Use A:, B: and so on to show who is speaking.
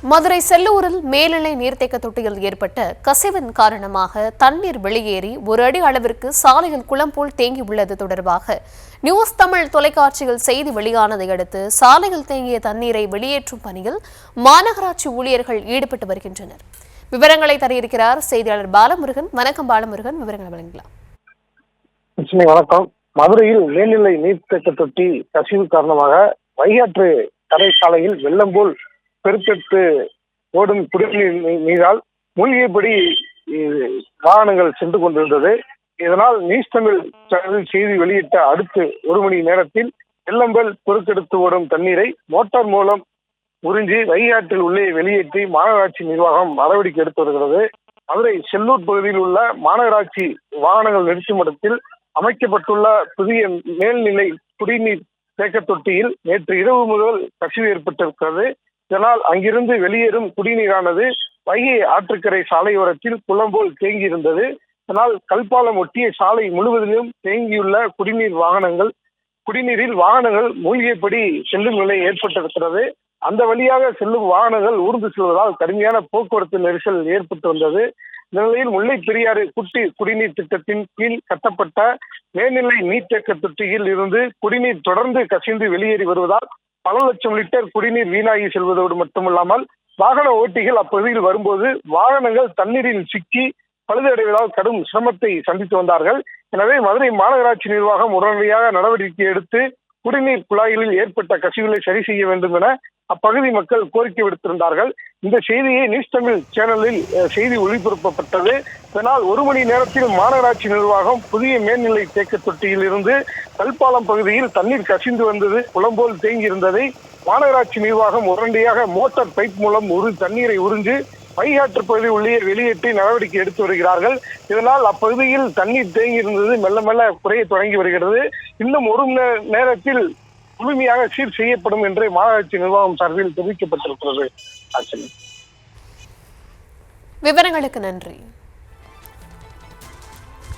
A: மதுரை செல்லூரில் மேல்நிலை நீர்த்தேக்க தொட்டியில் ஏற்பட்ட கசிவின் காரணமாக தண்ணீர் வெளியேறி ஒரு அடி அளவிற்கு சாலையில் குளம் போல் தேங்கியுள்ளது தொடர்பாக நியூஸ் தமிழ் தொலைக்காட்சியில் செய்தி வெளியானதை அடுத்து சாலையில் தேங்கிய தண்ணீரை வெளியேற்றும் பணியில் மாநகராட்சி ஊழியர்கள் ஈடுபட்டு வருகின்றனர். விவரங்களை தர இருக்கிறார் செய்தியாளர் பாலமுருகன். வணக்கம் பாலமுருகன், விவரங்களை வழங்கலாம்.
B: வணக்கம். மதுரையில் மேல்நிலை நீர்த்தேக்க தொட்டி கசிவு காரணமாக வைகாற்று தரை சாலையில் வெள்ளம் போல் பெருக்கெடுத்து ஓடும் குடிநீர் நீரால் மூழ்கியபடி வாகனங்கள் சென்று கொண்டிருந்தது. இதனால் நியூஸ் தமிழ் சேனலில் செய்தி வெளியிட்ட அடுத்து ஒரு மணி நேரத்தில் வெள்ளம் போல் பெருக்கெடுத்து ஓடும் தண்ணீரை மோட்டார் மூலம் உறிஞ்சி வைகாற்றில் உள்ளே வெளியேற்றி மாநகராட்சி நிர்வாகம் நடவடிக்கை எடுத்து வருகிறது. மதுரை செல்லூர் பகுதியில் உள்ள மாநகராட்சி வாகனங்கள் நிறுத்தும் இடத்தில் அமைக்கப்பட்டுள்ள புதிய மேல்நிலை குடிநீர் தேக்க தொட்டியில் நேற்று இரவு முதல் கசிவு ஏற்பட்டிருக்கிறது. இதனால் அங்கிருந்து வெளியேறும் குடிநீரானது வைகை ஆற்றுக்கரை சாலையோரத்தில் குளம் போல் தேங்கியிருந்தது. இதனால் கல்பாலம் ஒட்டிய சாலை முழுவதிலும் தேங்கியுள்ள குடிநீரில் வாகனங்கள் மூழ்கியபடி செல்லும் நிலை ஏற்பட்டிருக்கிறது. அந்த வழியாக செல்லும் வாகனங்கள் ஊர்ந்து செல்வதால் கடுமையான போக்குவரத்து நெரிசல் ஏற்பட்டு வந்தது. இந்த நிலையில் முல்லை பெரியாறு குட்டி குடிநீர் திட்டத்தின் கீழ் கட்டப்பட்ட மேல்நிலை நீர்த்தேக்க தொட்டியில் இருந்து குடிநீர் தொடர்ந்து கசிந்து வெளியேறி வருவதால் பல லட்சம் லிட்டர் குடிநீர் வீணாகி செல்வதோடு மட்டுமல்லாமல் வாகன ஓட்டிகள் அப்பகுதியில் வரும்போது வாகனங்கள் தண்ணீரில் சிக்கி பழுதடைவதால் கடும் சிரமத்தை சந்தித்து வந்தார்கள். எனவே மதுரை மாநகராட்சி நிர்வாகம் உடனடியாக நடவடிக்கை எடுத்து குடிநீர் குழாய்களில் ஏற்பட்ட கசிவுகளை சரி செய்ய வேண்டும் என அப்பகுதி மக்கள் கோரிக்கை விடுத்திருந்தார்கள். இந்த செய்தியை நியூஸ் தமிழ் சேனலில் செய்தி ஒளிபரப்பப்பட்டது. இதனால் ஒரு மணி நேரத்தில் மாநகராட்சி நிர்வாகம் புதிய மேல்நிலை தேக்க தொட்டியில் இருந்து கல்பாலம் பகுதியில் தண்ணீர் கசிந்து வந்தது குளம் போல் தேங்கி இருந்ததை மாநகராட்சி நிர்வாகம் உடனடியாக மோட்டார் பைப் மூலம் தண்ணீரை உறிஞ்சு வைகாற்று பகுதி உள்ளே வெளியேற்றி நடவடிக்கை எடுத்து வருகிறார்கள். இதனால் அப்பகுதியில் தண்ணீர் தேங்கி இருந்தது மெல்ல மெல்ல குறைய தொடங்கி வருகிறது. இன்னும் ஒரு நேரத்தில் முழுமையாக சீர் செய்யப்படும் என்று மாநகராட்சி நிர்வாகம் சார்பில் தெரிவிக்கப்பட்டிருக்கிறது.
A: விவரங்களுக்கு நன்றி.